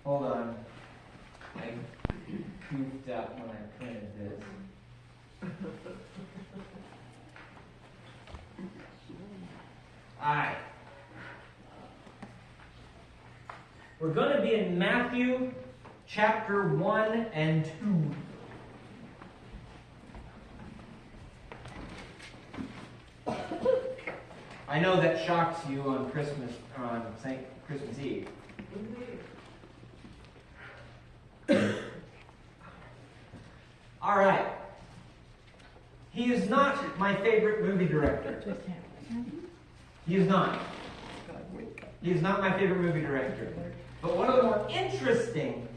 Hold on. I goofed up when I printed this. Alright. We're going to be in Matthew chapter 1 and 2. I know that shocks you on Christmas Eve. All right. He is not my favorite movie director. He is not. He is not my favorite movie director. But one of the more interesting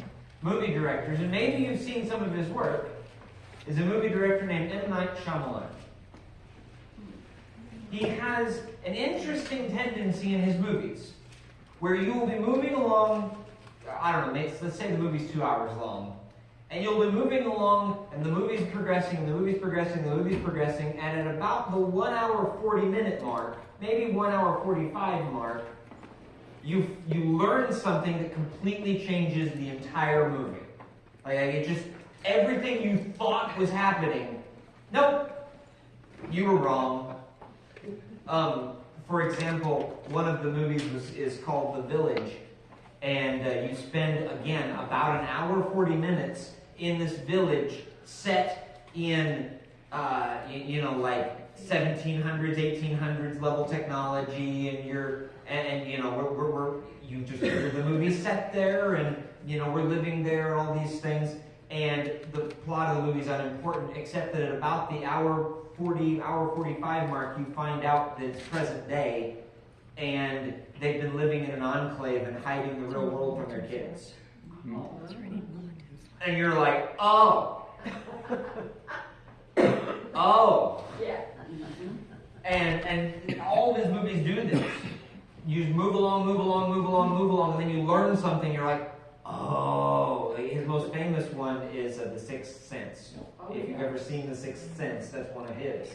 movie directors, and maybe you've seen some of his work, is a movie director named M. Night Shyamalan. He has an interesting tendency in his movies where you will be moving along, I don't know, let's say the movie's 2 hours long, and you'll be moving along, and the movie's progressing, and the movie's progressing, and the movie's progressing, and at about the 1 hour 40 minute mark, maybe 1 hour 45 mark, you learn something that completely changes the entire movie. Like it just, everything you thought was happening, nope, you were wrong. For example, one of the movies is called The Village, and you spend, again, about an hour 40 minutes in this village set in, like 1700s, 1800s level technology, and the movie's set there, and we're living there, and all these things, and the plot of the movie's unimportant, except that at about the hour 45 mark, you find out that it's present day, and they've been living in an enclave and hiding the real world from their kids. And you're like, oh. Oh. Yeah. And all of his movies do this. You just move along, and then you learn something, you're like, oh. His most famous one is The Sixth Sense. If you've ever seen The Sixth Sense, that's one of his.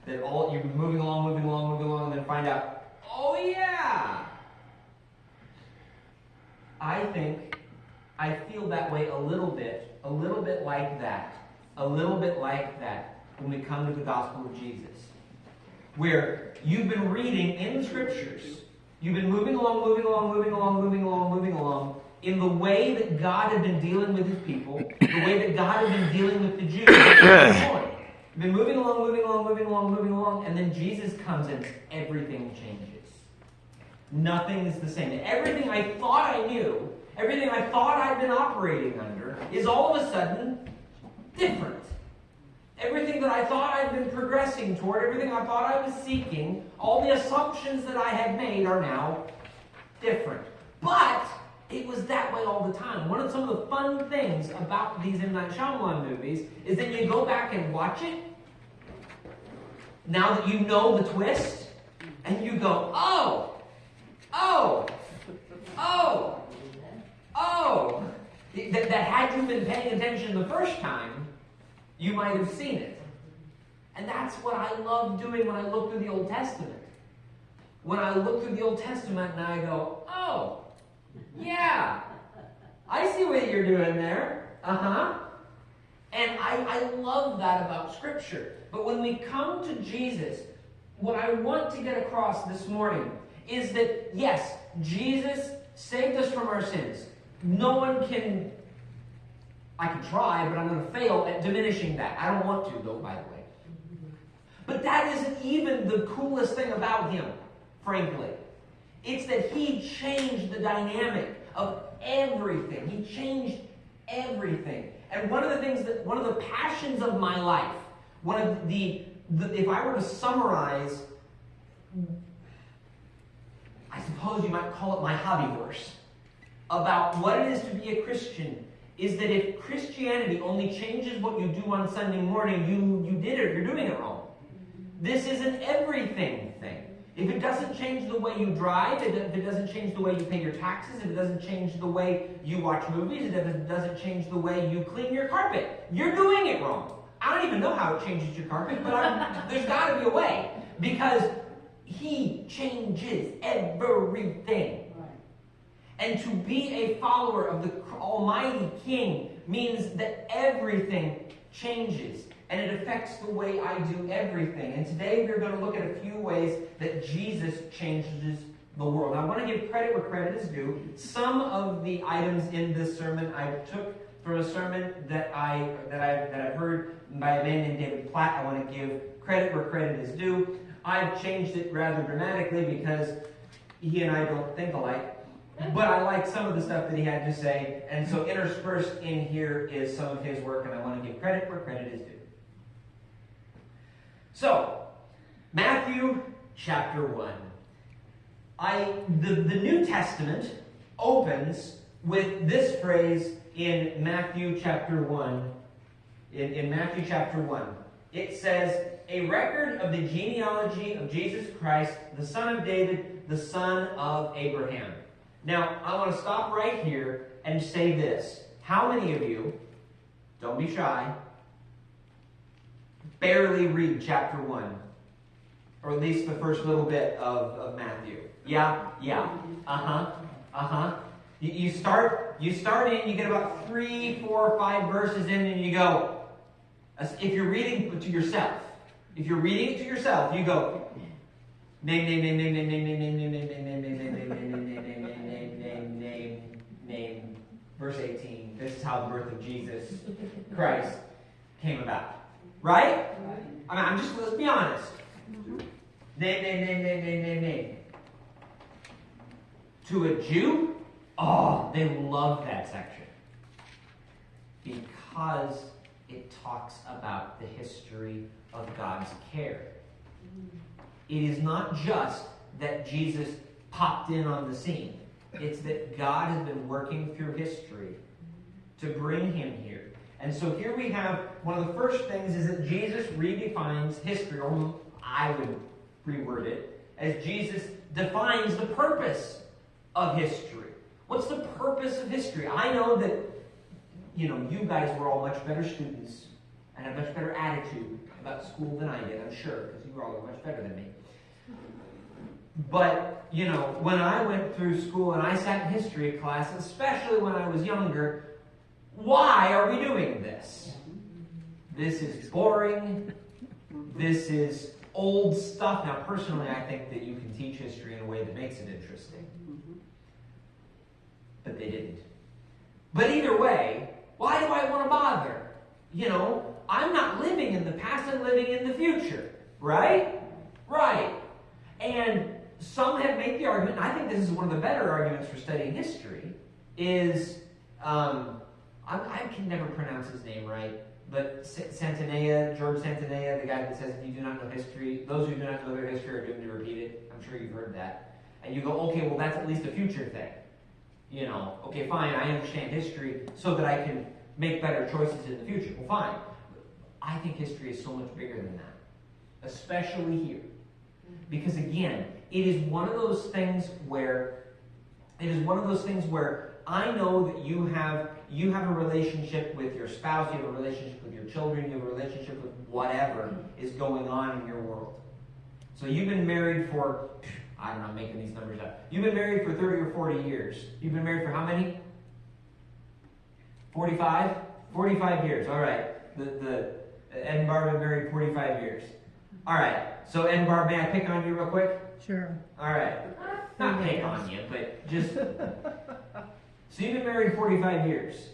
That you're moving along, and then find out, oh yeah! I feel that way a little bit like that when we come to the gospel of Jesus. Where you've been reading in the scriptures, you've been moving along, in the way that God had been dealing with his people, the way that God had been dealing with the Jews. You've been moving along, and then Jesus comes and everything changes. Nothing is the same. Everything I thought I knew, everything I thought I'd been operating under, is all of a sudden different. Everything that I thought I'd been progressing toward, everything I thought I was seeking, all the assumptions that I had made are now different. But it was that way all the time. One of some of the fun things about these M. Night Shyamalan movies is that you go back and watch it, now that you know the twist, and you go, oh. That had you been paying attention the first time, you might have seen it. And that's what I love doing when I look through the Old Testament. When I look through the Old Testament and I go, oh, yeah, I see what you're doing there. And I love that about Scripture. But when we come to Jesus, what I want to get across this morning is that, yes, Jesus saved us from our sins. No one can, I can try, but I'm going to fail at diminishing that. I don't want to, though, by the way. But that isn't even the coolest thing about him, frankly. It's that he changed the dynamic of everything. He changed everything. And one of the passions of my life, if I were to summarize, I suppose you might call it my hobby horse, about what it is to be a Christian, is that if Christianity only changes what you do on Sunday morning, you're doing it wrong. This is an everything thing. If it doesn't change the way you drive, if it doesn't change the way you pay your taxes, if it doesn't change the way you watch movies, if it doesn't change the way you clean your carpet, you're doing it wrong. I don't even know how it changes your carpet, but there's got to be a way. Because he changes everything. And to be a follower of the Almighty King means that everything changes. And it affects the way I do everything. And today we're going to look at a few ways that Jesus changes the world. Now, I want to give credit where credit is due. Some of the items in this sermon I took from a sermon that I've heard by a man named David Platt. I want to give credit where credit is due. I've changed it rather dramatically because he and I don't think alike. But I like some of the stuff that he had to say. And so interspersed in here is some of his work, and I want to give credit where credit is due. So, Matthew chapter 1. The New Testament opens with this phrase in Matthew chapter 1. In Matthew chapter 1. It says, a record of the genealogy of Jesus Christ, the son of David, the son of Abraham. Now, I want to stop right here and say this. How many of you, don't be shy, barely read chapter 1? Or at least the first little bit of Matthew. Yeah. You start in, you get about 3, 4, 5 verses in, and you go, if you're reading it to yourself, you go, name. Verse 18. This is how the birth of Jesus Christ came about. Right? I mean, let's be honest. Name. To a Jew, they love that section. Because it talks about the history of God's care. It is not just that Jesus popped in on the scene. It's that God has been working through history to bring him here. And so here we have, one of the first things is that Jesus redefines history, or I would reword it, as Jesus defines the purpose of history. What's the purpose of history? I know that, you guys were all much better students and had a much better attitude about school than I did, I'm sure, because you were all much better than me. But, when I went through school and I sat in history class, especially when I was younger, why are we doing this? This is boring. This is old stuff. Now, personally, I think that you can teach history in a way that makes it interesting. But they didn't. But either way, why do I want to bother? I'm not living in the past, I'm living in the future. Right? Right. And some have made the argument, and I think this is one of the better arguments for studying history, is, I can never pronounce his name right, but George Santanea, the guy that says if you do not know history, those who do not know their history are doomed to repeat it. I'm sure you've heard that. And you go, okay, well that's at least a future thing. Okay, fine, I understand history so that I can make better choices in the future. Well, fine. I think history is so much bigger than that, especially here. Because again, it is one of those things where I know that you have a relationship with your spouse, you have a relationship with your children, you have a relationship with whatever is going on in your world. So you've been married for, I'm not making these numbers up. You've been married for 30 or 40 years. You've been married for how many? 45? 45 years. All right. Ed and Barb have been married 45 years. All right. So Ed and Barb, may I pick on you real quick? Sure. All right. Not pick on you, but just... So you've been married 45 years.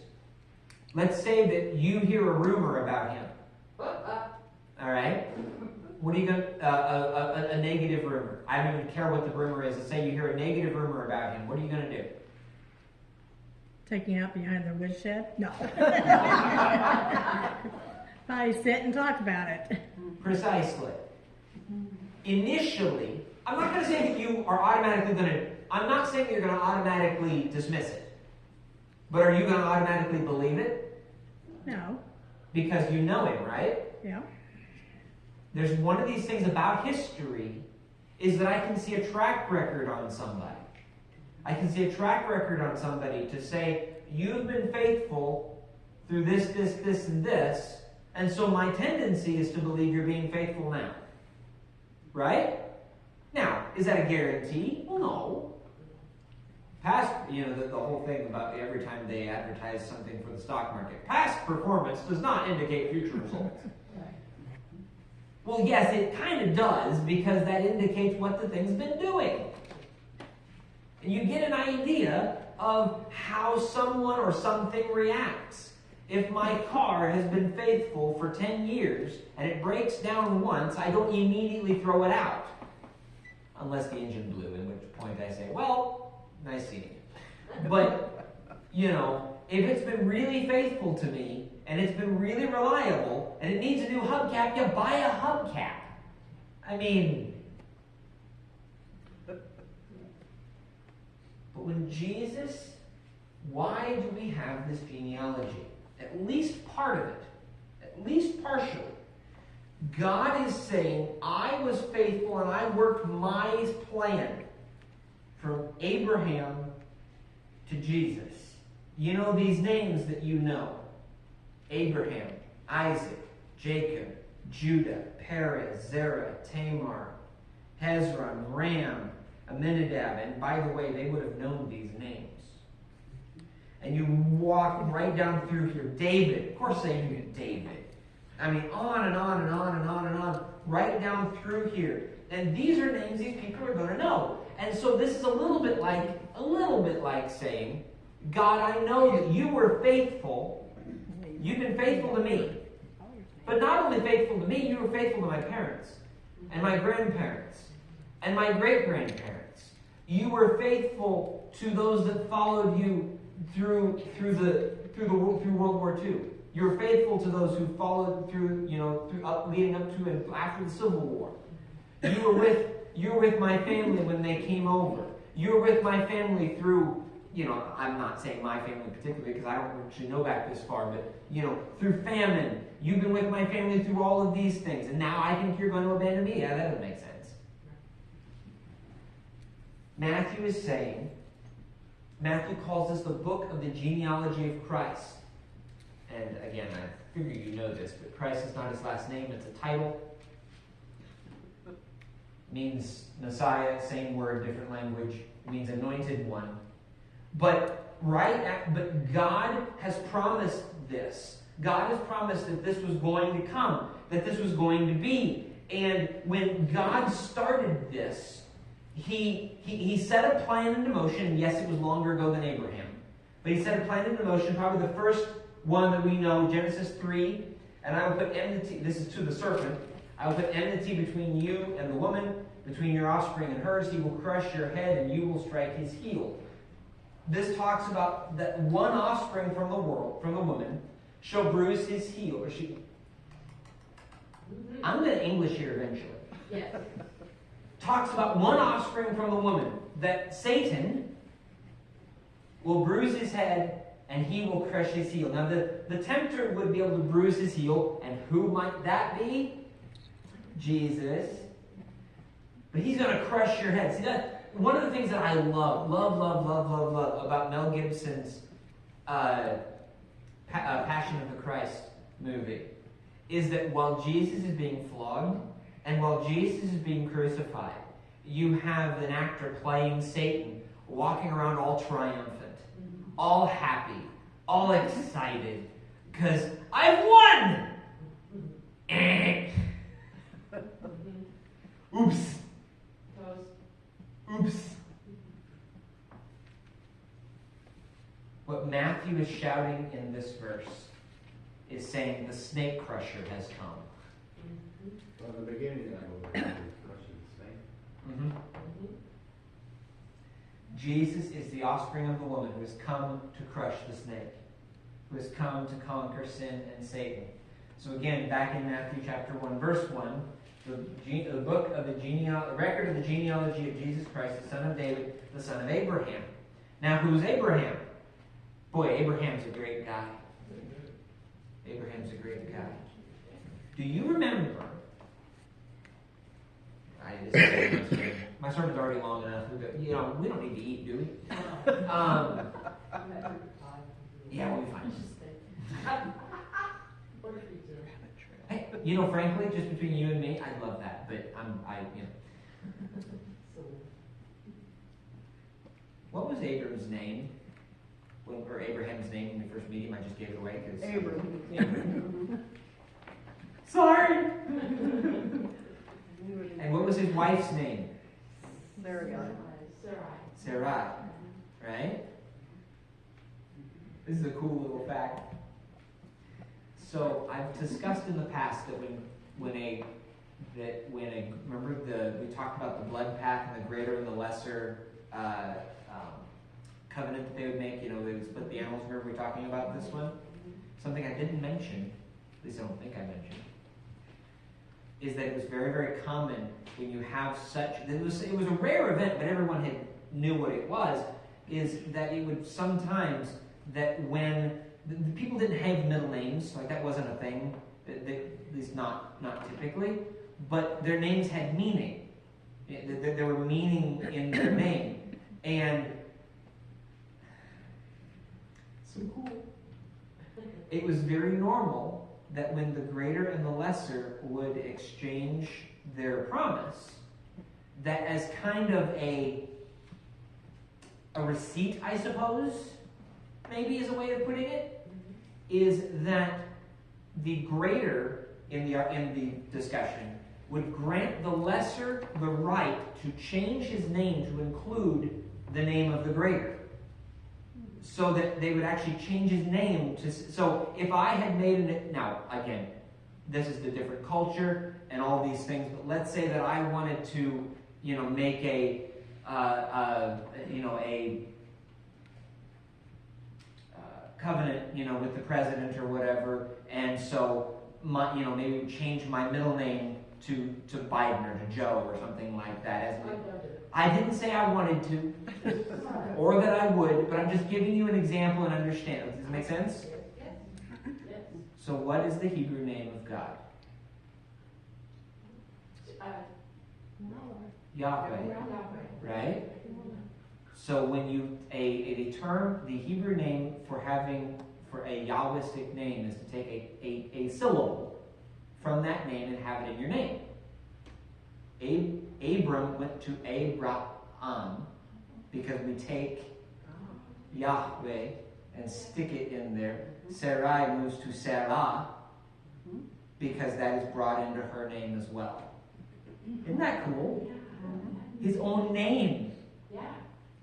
Let's say that you hear a rumor about him. All right? What are you going to... a negative rumor. I don't even care what the rumor is. Let's say you hear a negative rumor about him. What are you going to do? Taking out behind the woodshed? No. Probably sit and talk about it. Precisely. Initially, I'm not going to say that you are automatically going to... I'm not saying that you're going to automatically dismiss it. But are you going to automatically believe it? No. Because you know him, right? Yeah. There's one of these things about history is that I can see a track record on somebody. I can see a track record on somebody to say, you've been faithful through this, and this, and so my tendency is to believe you're being faithful now. Right? Now, is that a guarantee? Well, no. Past, the whole thing about every time they advertise something for the stock market, past performance does not indicate future results. Well, yes, it kind of does, because that indicates what the thing's been doing. And you get an idea of how someone or something reacts. If my car has been faithful for 10 years and it breaks down once, I don't immediately throw it out. Unless the engine blew, in which point I say, well, nice seeing you. But, if it's been really faithful to me and it's been really reliable and it needs a new hubcap, you buy a hubcap. I mean, but when Jesus, why do we have this genealogy? At least part of it, at least partially. God is saying, I was faithful and I worked my plan from Abraham to Jesus. You know these names that you know. Abraham, Isaac, Jacob, Judah, Perez, Zerah, Tamar, Hezron, Ram, Amminadab. And by the way, they would have known these names. And you walk right down through here. David, of course they knew David. I mean, on and on and on and on and on, right down through here. And these are names these people are going to know. And so this is a little bit like saying, God, I know that you were faithful. You've been faithful to me. But not only faithful to me, you were faithful to my parents and my grandparents and my great-grandparents. You were faithful to those that followed you through World War II. You were faithful to those who followed through leading up to and after the Civil War. You were with my family when they came over. You were with my family through, I'm not saying my family particularly because I don't actually know back this far, but, through famine. You've been with my family through all of these things, and now I think you're going to abandon me. Yeah, that doesn't make sense. Matthew calls this the book of the genealogy of Christ. And again, I figure you know this, but Christ is not his last name, it's a title. It means Messiah, same word, different language. It means anointed one. But God has promised this. God has promised that this was going to come, that this was going to be. And when God started this, he set a plan into motion. And yes, it was longer ago than Abraham. But he set a plan into motion, probably the first one that we know, Genesis 3. And I will put enmity, this is to the serpent, I will put enmity between you and the woman, between your offspring and hers. He will crush your head and you will strike his heel. This talks about that one offspring from the woman, shall bruise his heel. I'm going to English here eventually. Yes. Talks about one offspring from the woman, that Satan will bruise his head and he will crush his heel. Now, the tempter would be able to bruise his heel, and who might that be? Jesus. But he's going to crush your head. See, that one of the things that I love about Mel Gibson's Passion of the Christ movie is that while Jesus is being flogged and while Jesus is being crucified, you have an actor playing Satan walking around all triumphant, all happy, all excited, because I've won! Oops. Oops. What Matthew is shouting in this verse is saying the snake crusher has come. From the beginning, I was crushing the snake. Mm-hmm. Jesus is the offspring of the woman who has come to crush the snake, who has come to conquer sin and Satan. So again, back in Matthew chapter 1, verse 1, the book of the record of the genealogy of Jesus Christ, the son of David, the son of Abraham. Now, who's Abraham? Boy, Abraham's a great guy. Abraham's a great guy. Do you remember? My sermon's already long enough. We don't need to eat, do we? Yeah, we'll be fine. Hey, frankly, just between you and me, I love that. But What was Abram's name? Or Abraham's name when we first meet him? I just gave it away because. Abram. Sorry! And what was his wife's name? There we go. Sarai. Right? This is a cool little fact. So I've discussed in the past that when a remember we talked about the blood pact and the greater and the lesser covenant that they would make. They would split the animals. Remember we were talking about this one? Something I didn't mention, at least I don't think I mentioned, is that it was very, very common when you have such. It was a rare event, but everyone knew what it was. Is that it would sometimes that when the people didn't have middle names, like that wasn't a thing, at least not typically, but their names had meaning. There were meaning in their name, and so cool. It was very normal that when the greater and the lesser would exchange their promise, that as kind of a receipt, I suppose, maybe is a way of putting it, is that the greater in the discussion would grant the lesser the right to change his name to include the name of the greater. So that they would actually change his name to. So if I had made it, now again, this is the different culture and all these things. But let's say that I wanted to, make a covenant, with the president or whatever, and so maybe change my middle name to Biden or to Joe or something like that. I didn't say I wanted to, or that I would, but I'm just giving you an example and understand. Does this make sense? Yes. So what is the Hebrew name of God? Yahweh, right? So when you a term, the Hebrew name for a Yahwistic name is to take a syllable from that name and have it in your name. Abram went to Abraham because we take Yahweh and stick it in there. Sarai moves to Sarah because that is brought into her name as well. Isn't that cool? His own name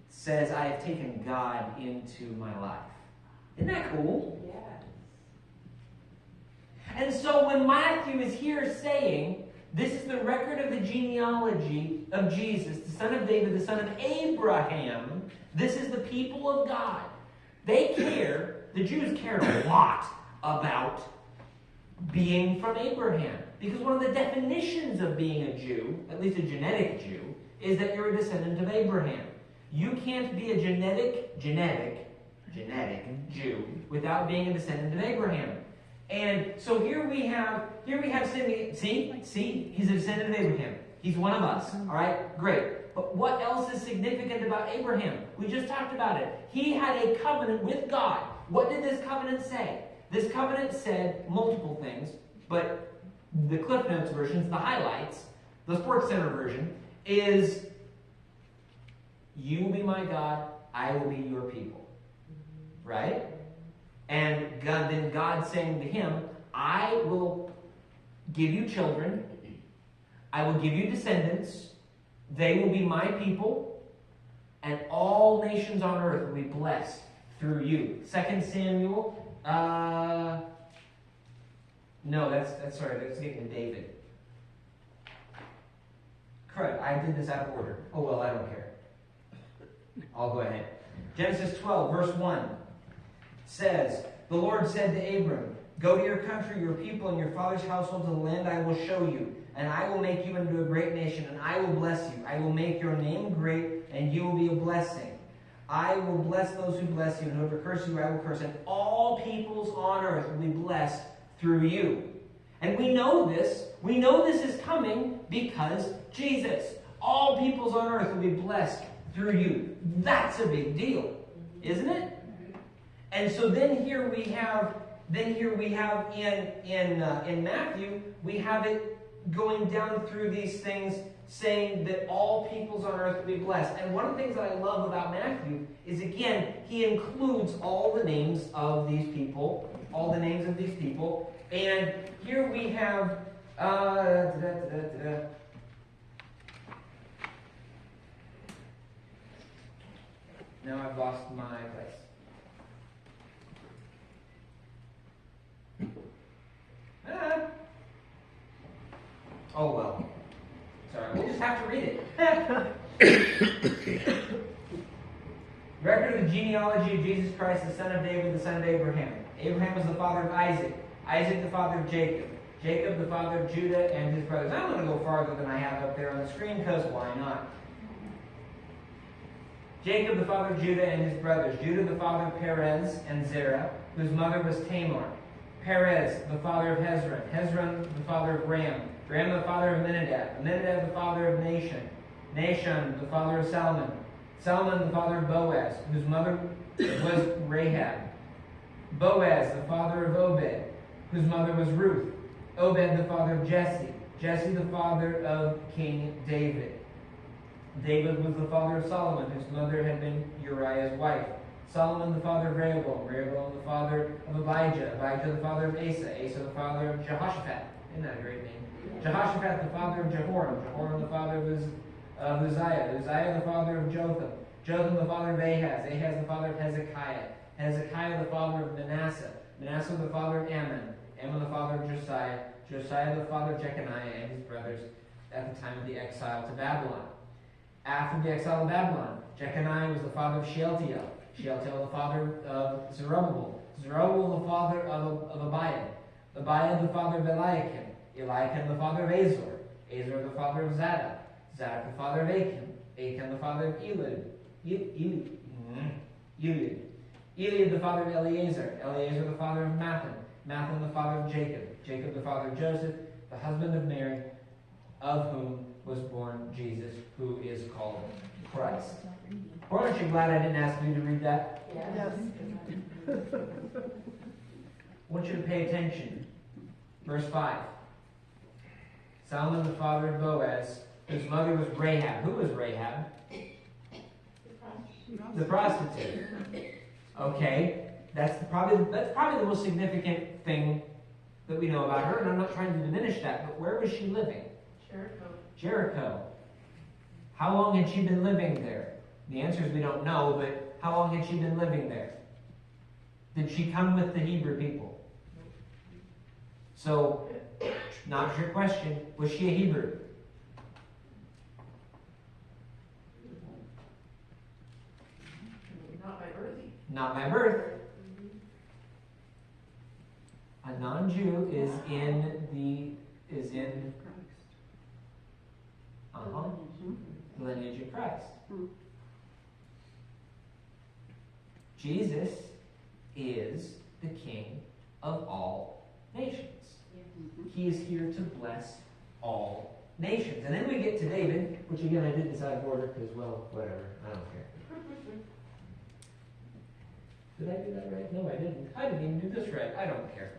says, I have taken God into my life. Isn't that cool? Yes. And so when Matthew is here saying, this is the record of the genealogy of Jesus, the son of David, the son of Abraham, this is the people of God. The Jews cared a lot about being from Abraham. Because one of the definitions of being a Jew, at least a genetic Jew, is that you're a descendant of Abraham. You can't be a genetic Jew without being a descendant of Abraham. And so here we have Simeon. See, he's a descendant of Abraham. He's one of us. All right, great. But what else is significant about Abraham? We just talked about it. He had a covenant with God. What did this covenant say? This covenant said multiple things, but the Cliff Notes versions, the highlights, the Sports Center version, is you will be my God, I will be your people. Right? And then God saying to him, I will give you children, I will give you descendants, they will be my people, and all nations on earth will be blessed through you. 2 Samuel, no, that's getting to David. Crud, I did this out of order. Oh well, I don't care. I'll go ahead. Genesis 12, verse 1 says, the Lord said to Abram, go to your country, your people, and your father's household to the land I will show you, and I will make you into a great nation, and I will bless you. I will make your name great, and you will be a blessing. I will bless those who bless you, and whoever curses you, I will curse, and all peoples on earth will be blessed through you. And we know this. We know this is coming because Jesus. All peoples on earth will be blessed through you. That's a big deal, isn't it? And so then here we have in Matthew, we have it going down through these things, saying that all peoples on earth will be blessed. And one of the things that I love about Matthew is, again, he includes all the names of these people, And here we have, now I've lost my place. Oh well. Sorry, we'll just have to read it. Record of the genealogy of Jesus Christ, the son of David, the son of Abraham. Abraham was the father of Isaac. Isaac the father of Jacob. Jacob the father of Judah and his brothers. I'm going to go farther than I have up there on the screen because why not? Jacob the father of Judah and his brothers. Judah the father of Perez and Zerah, whose mother was Tamar. Perez the father of Hezron. Hezron the father of Ram. Ram the father of Amminadab. Amminadab the father of Nahshon. Nahshon the father of Salmon. Salmon the father of Boaz, whose mother was Rahab. Boaz the father of Obed, whose mother was Ruth. Obed the father of Jesse. Jesse the father of King David. David was the father of Solomon, whose mother had been Uriah's wife. Solomon the father of Rehoboam. Rehoboam the father of Abijah. Abijah the father of Asa. Asa the father of Jehoshaphat. Isn't that a great name? Jehoshaphat the father of Jehoram. Jehoram the father of Uzziah. Uzziah the father of Jotham. Jotham the father of Ahaz. Ahaz the father of Hezekiah. Hezekiah the father of Manasseh. Manasseh the father of Ammon. Ammon the father of Josiah. Josiah the father of Jeconiah and his brothers at the time of the exile to Babylon. After the exile to Babylon, Jeconiah was the father of Shealtiel. Shealtiel the father of Zerubbabel. Zerubbabel the father of Abiad. Abiad the father of Eliakim. Eliakim the father of Azor. Azor the father of Zadok. Zadok the father of Achim. Achim the father of Eliud. Eliud the father of Eleazar. Eleazar the father of Matthan. Matthan the father of Jacob. Jacob the father of Joseph, the husband of Mary, of whom was born Jesus, who is called Christ. Aren't you glad I didn't ask you to read that? Yes. I want you to pay attention. Verse 5. Salmon the father of Boaz, whose mother was Rahab. Who was Rahab? The prostitute. Okay, that's probably the most significant thing that we know about her, and I'm not trying to diminish that, but where was she living? Jericho. How long had she been living there? The answer is we don't know, but how long had she been living there? Did she come with the Hebrew people? So, not your question. Was she a Hebrew? Not by birth. A non-Jew is in the lineage of Christ. Jesus is the King of all nations. He is here to bless all nations. And then we get to David, which again I did decide order because, well, whatever. I don't care. Did I do that right? No, I didn't. I didn't even do this right. I don't care.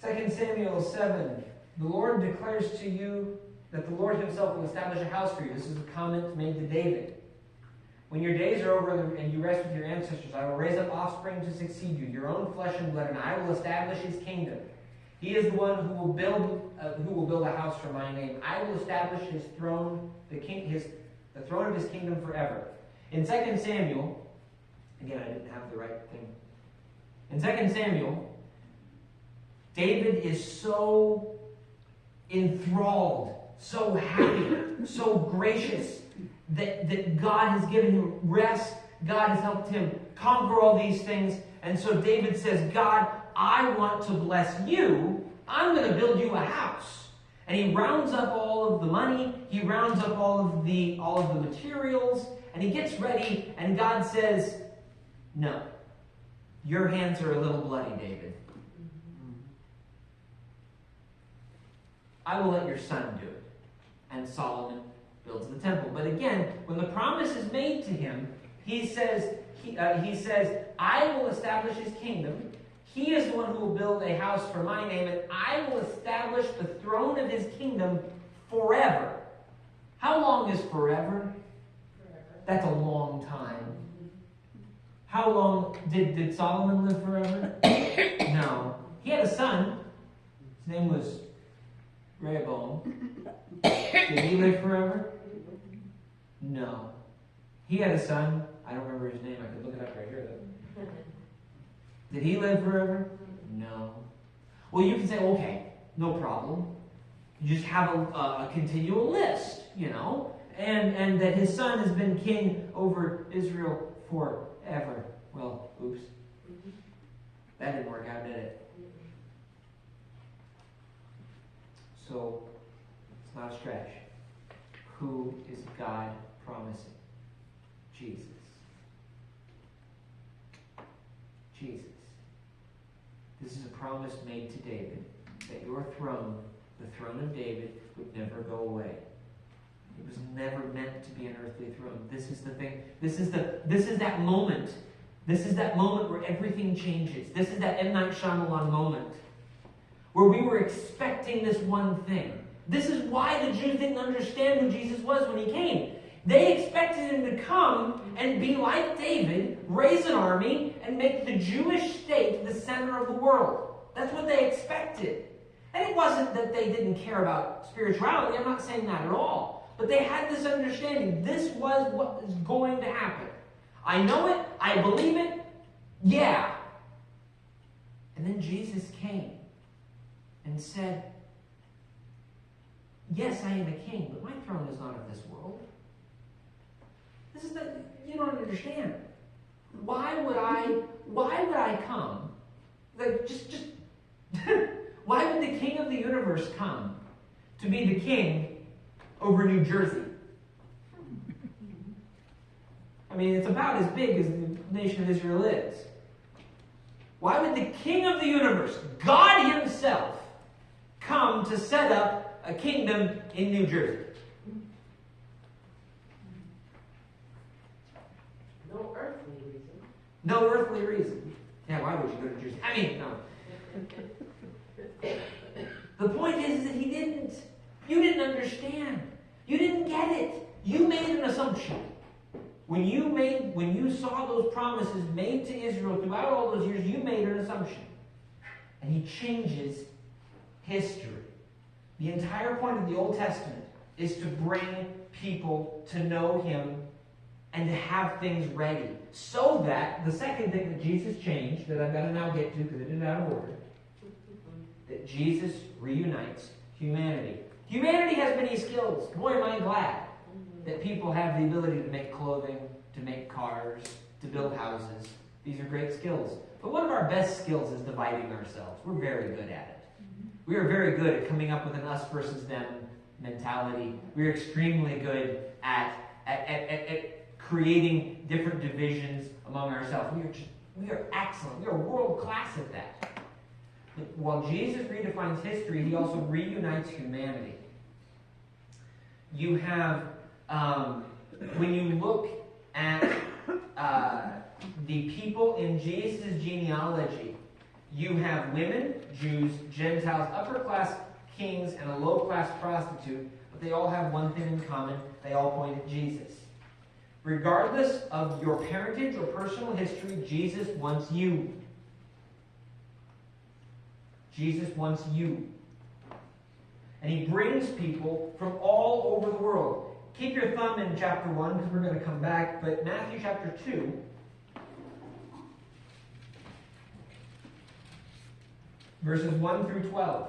2 Samuel 7. The Lord declares to you that the Lord himself will establish a house for you. This is a comment made to David. When your days are over and you rest with your ancestors, I will raise up offspring to succeed you, your own flesh and blood, and I will establish his kingdom. He is the one who will build a house for my name. I will establish his throne, the throne of his kingdom forever. In 2 Samuel, again, I didn't have the right thing. In 2 Samuel, David is so enthralled, so happy, so gracious that God has given him rest. God has helped him conquer all these things. And so David says, God, I want to bless you. I'm going to build you a house. And he rounds up all of the money. He rounds up all of the materials. And he gets ready. And God says, no, your hands are a little bloody, David. I will let your son do it. And Solomon builds the temple. But again, when the promise is made to him, he says, I will establish his kingdom. He is the one who will build a house for my name, and I will establish the throne of his kingdom forever. How long is forever? That's a long time. How long did Solomon live forever? No. He had a son. His name was Rehoboam. Did he live forever? No. He had a son. I don't remember his name. I could look it up right here, though. Did he live forever? No. Well, you can say, okay, no problem. You just have a continual list, you know, and that his son has been king over Israel forever. Well, oops. That didn't work out, did it? So, it's not a stretch. Who is God promising? Jesus. Jesus. This is a promise made to David, that your throne, the throne of David, would never go away. It was never meant to be an earthly throne. This is the thing. This is that moment. This is that moment where everything changes. This is that M. Night Shyamalan moment where we were expecting this one thing. This is why the Jews didn't understand who Jesus was when he came. They expected him to come and be like David, raise an army, and make the Jewish state the center of the world. That's what they expected. And it wasn't that they didn't care about spirituality. I'm not saying that at all. But they had this understanding. This was what is going to happen. I know it. I believe it. Yeah. And then Jesus came and said, yes, I am a king, but my throne is not of this world. This is you don't understand. Why would I come? Like, just why would the king of the universe come to be the king over New Jersey? I mean, it's about as big as the nation of Israel is. Why would the king of the universe, God himself, come to set up a kingdom in New Jersey? No earthly reason. No earthly reason. Yeah, why would you go to Jersey? I mean, no. The point is that he didn't. You didn't understand. You didn't get it. You made an assumption. When you saw those promises made to Israel throughout all those years, you made an assumption. And he changes history. The entire point of the Old Testament is to bring people to know him and to have things ready. So that, the second thing that Jesus changed, that I've got to now get to because I did it out of order, that Jesus reunites humanity. Humanity has many skills. Boy, am I glad that people have the ability to make clothing, to make cars, to build houses. These are great skills. But one of our best skills is dividing ourselves. We're very good at it. We are very good at coming up with an us versus them mentality. We're extremely good at creating different divisions among ourselves. We are excellent. We are world class at that. But while Jesus redefines history, he also reunites humanity. You have, when you look at the people in Jesus' genealogy, you have women, Jews, Gentiles, upper-class kings, and a low-class prostitute, but they all have one thing in common. They all point at Jesus. Regardless of your parentage or personal history, Jesus wants you. Jesus wants you. And he brings people from all over the world. Keep your thumb in chapter 1 because we're going to come back, but Matthew chapter 2, verses 1 through 12.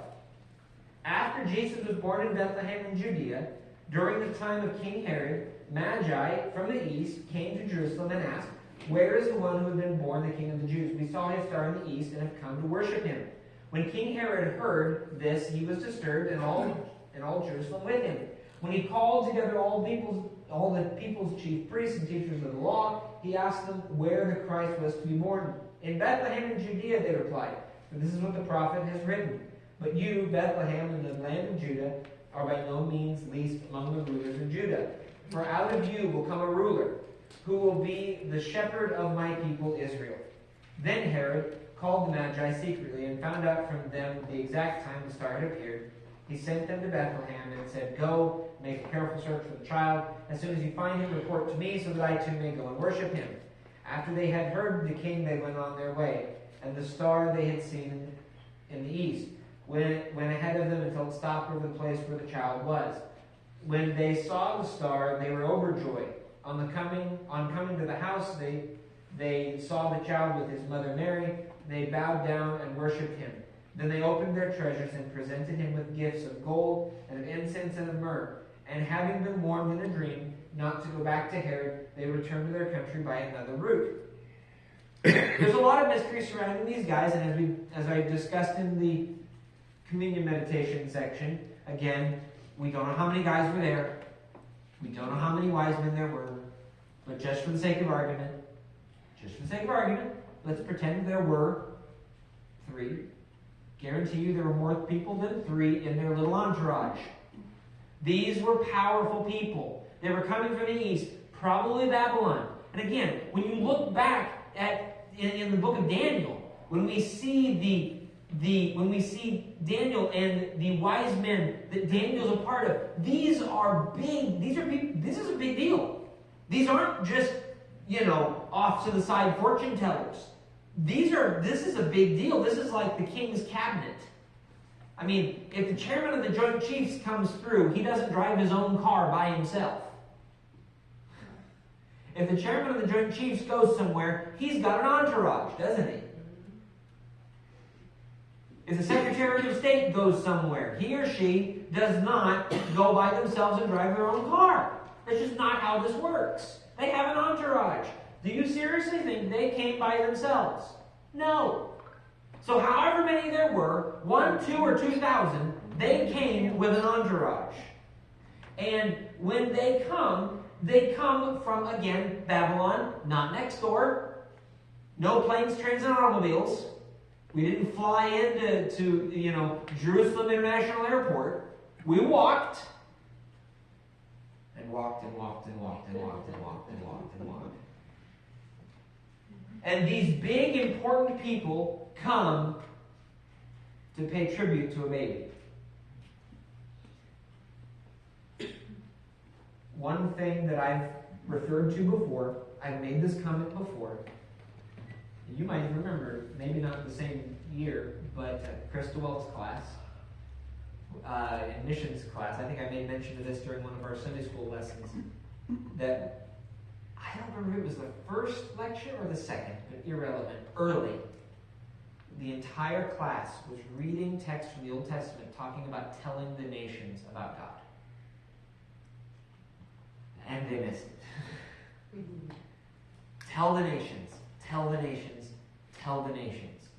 After Jesus was born in Bethlehem in Judea, during the time of King Herod, Magi from the east came to Jerusalem and asked, "Where is the one who had been born the King of the Jews? We saw his star in the east and have come to worship him." When King Herod heard this, he was disturbed, and all Jerusalem with him. When he called together all the people's chief priests and teachers of the law, he asked them where the Christ was to be born. "In Bethlehem in Judea," they replied, "for this is what the prophet has written. But you, Bethlehem, in the land of Judah, are by no means least among the rulers of Judah. For out of you will come a ruler, who will be the shepherd of my people Israel." Then Herod called the Magi secretly and found out from them the exact time the star had appeared. He sent them to Bethlehem and said, "Go, make a careful search for the child. As soon as you find him, report to me so that I too may go and worship him." After they had heard the king, they went on their way, and the star they had seen in the east went ahead of them until it stopped over the place where the child was. When they saw the star, they were overjoyed. On coming to the house, they saw the child with his mother Mary. They bowed down and worshipped him. Then they opened their treasures and presented him with gifts of gold and of incense and of myrrh. And having been warned in a dream not to go back to Herod, they returned to their country by another route. There's a lot of mystery surrounding these guys, and as I discussed in the communion meditation section, again, we don't know how many guys were there. We don't know how many wise men there were. But just for the sake of argument, let's pretend there were 3. Guarantee you there were more people than 3 in their little entourage. These were powerful people. They were coming from the east, probably Babylon. And again, when you look back in the book of Daniel, when we see Daniel and the wise men that Daniel's a part of, this is a big deal. These aren't just, off to the side fortune tellers. This is a big deal. This is like the king's cabinet. I mean, if the chairman of the Joint Chiefs comes through, he doesn't drive his own car by himself. If the chairman of the Joint Chiefs goes somewhere, he's got an entourage, doesn't he? If the Secretary of State goes somewhere, he or she does not go by themselves and drive their own car. That's just not how this works. They have an entourage. Do you seriously think they came by themselves? No. So however many there were, 1, 2, or 2,000, they came with an entourage. And when they come from, again, Babylon, not next door. No planes, trains, and automobiles. We didn't fly into Jerusalem International Airport. We walked. And walked and walked and walked and walked and walked and walked and walked. And these big, important people come to pay tribute to a baby. One thing that I've referred to before, I've made this comment before. You might remember, maybe not the same year, but Krista Welch's class, in missions class, I think I made mention of this during one of our Sunday school lessons, that I don't remember if it was the first lecture or the second, but irrelevant, early. The entire class was reading text from the Old Testament talking about telling the nations about God. And they missed it. Tell the nations, tell the nations, tell the nations.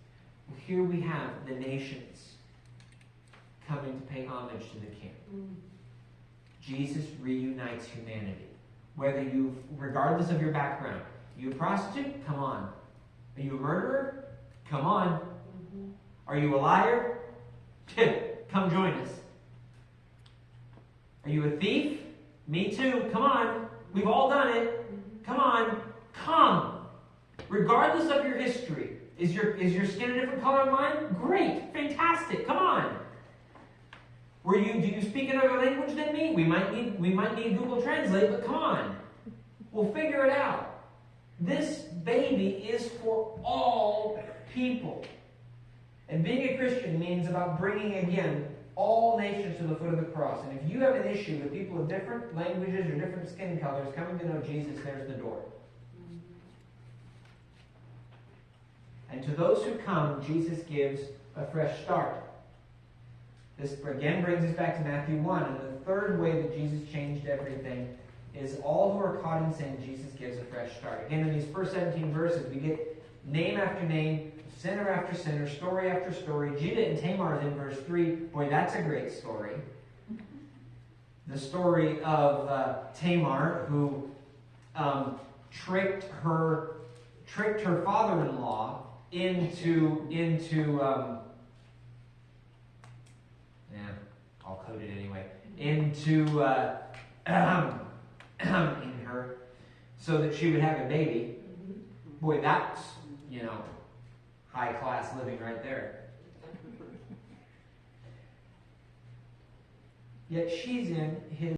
Well, here we have the nations coming to pay homage to the King. Jesus reunites humanity. Regardless of your background, are you a prostitute? Come on. Are you a murderer? Come on. Are you a liar? Come join us. Are you a thief? Me too. Come on. We've all done it. Come on. Come. Regardless of your history. Is your skin a different color than mine? Great. Fantastic. Come on. Do you speak another language than me? We might need Google Translate, but come on. We'll figure it out. This baby is for all people. And being a Christian means about bringing, again, all nations to the foot of the cross. And if you have an issue with people of different languages or different skin colors coming to know Jesus, there's the door. And to those who come, Jesus gives a fresh start. This again brings us back to Matthew 1. And the third way that Jesus changed everything is all who are caught in sin, Jesus gives a fresh start. Again, in these first 17 verses, we get name after name, sinner after sinner, story after story. Judah and Tamar is in verse 3. Boy, that's a great story. The story of Tamar, who tricked her father-in-law I'll code it anyway, in her, so that she would have a baby. Boy, that's, high class living right there. Yet she's in his